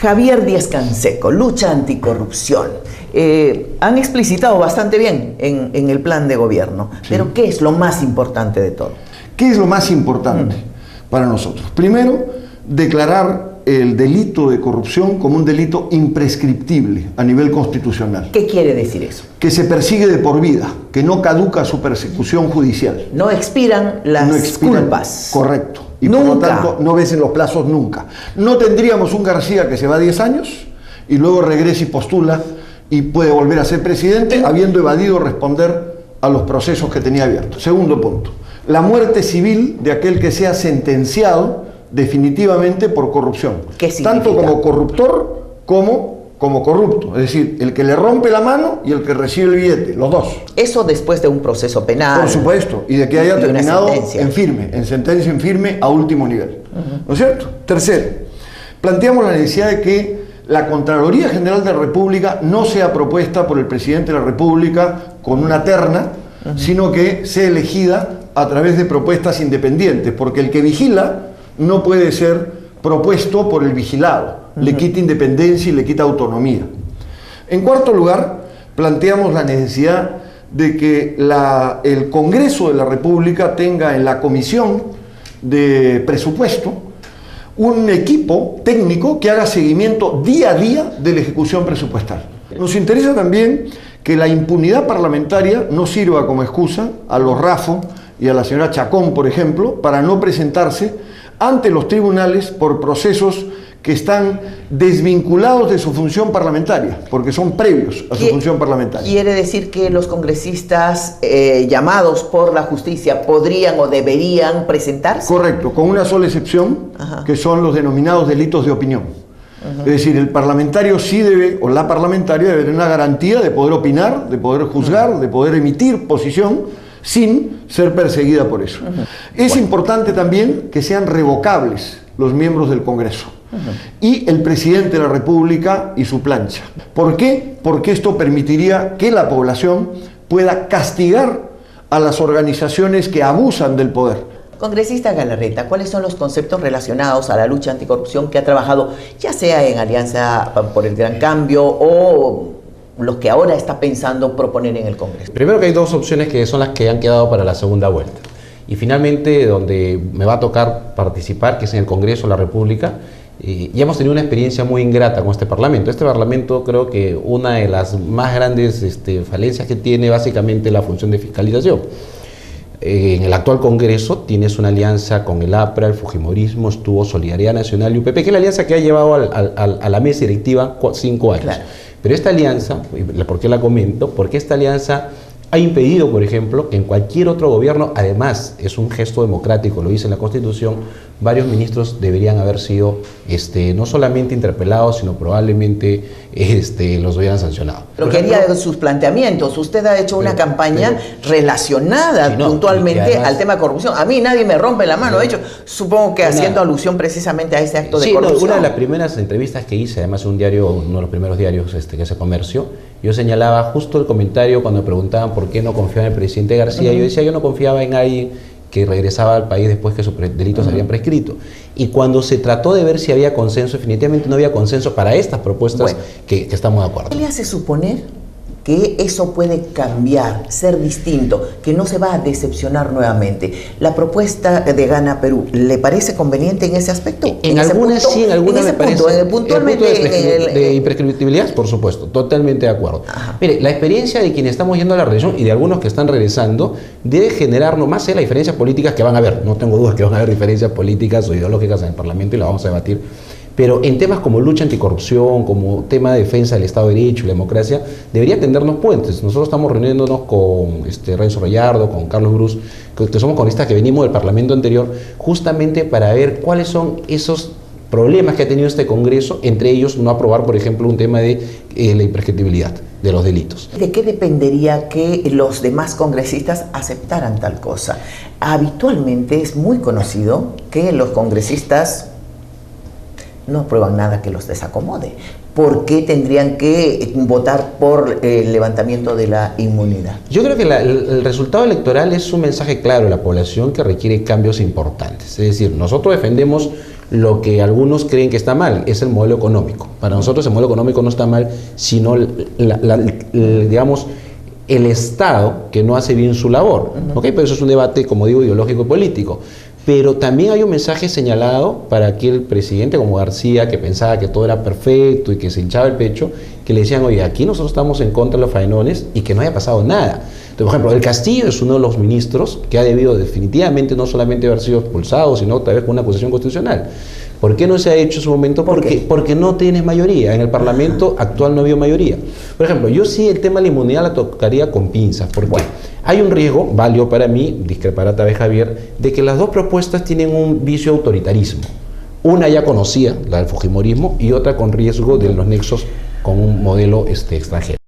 Javier Díaz-Canseco, lucha anticorrupción. Han explicitado bastante bien en el plan de gobierno, sí. Pero ¿qué es lo más importante de todo? ¿Qué es lo más importante para nosotros? Primero, declarar el delito de corrupción como un delito imprescriptible a nivel constitucional. ¿Qué quiere decir eso? Que se persigue de por vida, que no caduca su persecución judicial. No expiran las culpas. Correcto. Y nunca. Por lo tanto, no vencen los plazos nunca. No tendríamos un García que se va 10 años y luego regresa y postula y puede volver a ser presidente habiendo evadido responder a los procesos que tenía abiertos. Segundo punto, la muerte civil de aquel que sea sentenciado definitivamente por corrupción. ¿Qué significa? Tanto como corruptor como corrupto. Es decir, el que le rompe la mano y el que recibe el billete, los dos. Eso después de un proceso penal. Por supuesto, y de que haya terminado en sentencia en firme a último nivel. ¿No es cierto? Tercero, planteamos la necesidad de que la Contraloría General de la República no sea propuesta por el Presidente de la República con una terna, sino que sea elegida a través de propuestas independientes, porque el que vigila no puede ser propuesto por el vigilado, le quita independencia y le quita autonomía. En cuarto lugar, planteamos la necesidad de que el Congreso de la República tenga en la Comisión de Presupuesto un equipo técnico que haga seguimiento día a día de la ejecución presupuestal. Nos interesa también que la impunidad parlamentaria no sirva como excusa a los Rafo y a la señora Chacón, por ejemplo, para no presentarse ante los tribunales por procesos que están desvinculados de su función parlamentaria, porque son previos a su función parlamentaria. ¿Quiere decir que los congresistas llamados por la justicia podrían o deberían presentarse? Correcto, con una sola excepción, que son los denominados delitos de opinión. Es decir, el parlamentario sí debe, o la parlamentaria debe tener una garantía de poder opinar, de poder juzgar, de poder emitir posición, sin ser perseguida por eso. Es importante también que sean revocables los miembros del Congreso y el Presidente de la República y su plancha. ¿Por qué? Porque esto permitiría que la población pueda castigar a las organizaciones que abusan del poder. Congresista Galarreta, ¿cuáles son los conceptos relacionados a la lucha anticorrupción que ha trabajado, ya sea en Alianza por el Gran Cambio o los que ahora está pensando proponer en el Congreso? Primero que hay dos opciones que son las que han quedado para la segunda vuelta. Y finalmente, donde me va a tocar participar, que es en el Congreso de la República, ya hemos tenido una experiencia muy ingrata con este Parlamento. Este Parlamento, creo que una de las más grandes falencias que tiene básicamente la función de fiscalización. En el actual Congreso tienes una alianza con el APRA, el Fujimorismo, estuvo Solidaridad Nacional y UPP, que es la alianza que ha llevado a la mesa directiva 5 años. Claro. Pero esta alianza, ¿por qué la comento? Porque esta alianza ha impedido, por ejemplo, que en cualquier otro gobierno, además es un gesto democrático, lo dice la Constitución, varios ministros deberían haber sido no solamente interpelados, sino probablemente los hubieran sancionado. Lo que haría de sus planteamientos, usted ha hecho una campaña relacionada puntualmente además, al tema de corrupción. A mí nadie me rompe la mano, de hecho, supongo que haciendo alusión precisamente a ese acto de corrupción. Una de las primeras entrevistas que hice, además un diario, uno de los primeros diarios que hace comercio, yo señalaba justo el comentario cuando me preguntaban por qué no confiaba en el presidente García. Yo decía, yo no confiaba en alguien que regresaba al país después que sus delitos habían prescrito. Y cuando se trató de ver si había consenso, definitivamente no había consenso para estas propuestas que estamos de acuerdo. ¿Qué le hace suponer que eso puede cambiar, ser distinto, que no se va a decepcionar nuevamente? ¿La propuesta de Gana Perú le parece conveniente en ese aspecto? En algunas sí, en algunas me parece. Puntualmente de imprescriptibilidad, por supuesto, totalmente de acuerdo. Mire, la experiencia de quienes estamos yendo a la reelección y de algunos que están regresando debe generarnos más las diferencias políticas que van a haber. No tengo dudas que van a haber diferencias políticas o ideológicas en el Parlamento y las vamos a debatir. Pero en temas como lucha anticorrupción, como tema de defensa del Estado de Derecho y la democracia, debería tendernos puentes. Nosotros estamos reuniéndonos con Renzo Rayardo, con Carlos Brus, que somos congresistas que venimos del Parlamento anterior, justamente para ver cuáles son esos problemas que ha tenido este Congreso, entre ellos no aprobar, por ejemplo, un tema de la imprescriptibilidad de los delitos. ¿De qué dependería que los demás congresistas aceptaran tal cosa? Habitualmente es muy conocido que los congresistas no aprueban nada que los desacomode. ¿Por qué tendrían que votar por el levantamiento de la inmunidad? Yo creo que el resultado electoral es un mensaje claro a la población que requiere cambios importantes. Es decir, nosotros defendemos lo que algunos creen que está mal, es el modelo económico. Para nosotros el modelo económico no está mal, sino digamos, el Estado que no hace bien su labor. ¿Okay? Pero eso es un debate, como digo, ideológico y político. Pero también hay un mensaje señalado para aquel presidente como García, que pensaba que todo era perfecto y que se hinchaba el pecho, que le decían, oye, aquí nosotros estamos en contra de los faenones y que no haya pasado nada. Entonces, por ejemplo, el Castillo es uno de los ministros que ha debido definitivamente no solamente haber sido expulsado, sino tal vez con una acusación constitucional. ¿Por qué no se ha hecho en su momento? Porque no tienes mayoría. En el Parlamento actual no había mayoría. Por ejemplo, yo sí el tema de la inmunidad la tocaría con pinzas. Porque hay un riesgo, válido para mí, discrepará tal vez Javier, de que las dos propuestas tienen un vicio de autoritarismo. Una ya conocida, la del fujimorismo, y otra con riesgo de los nexos con un modelo extranjero.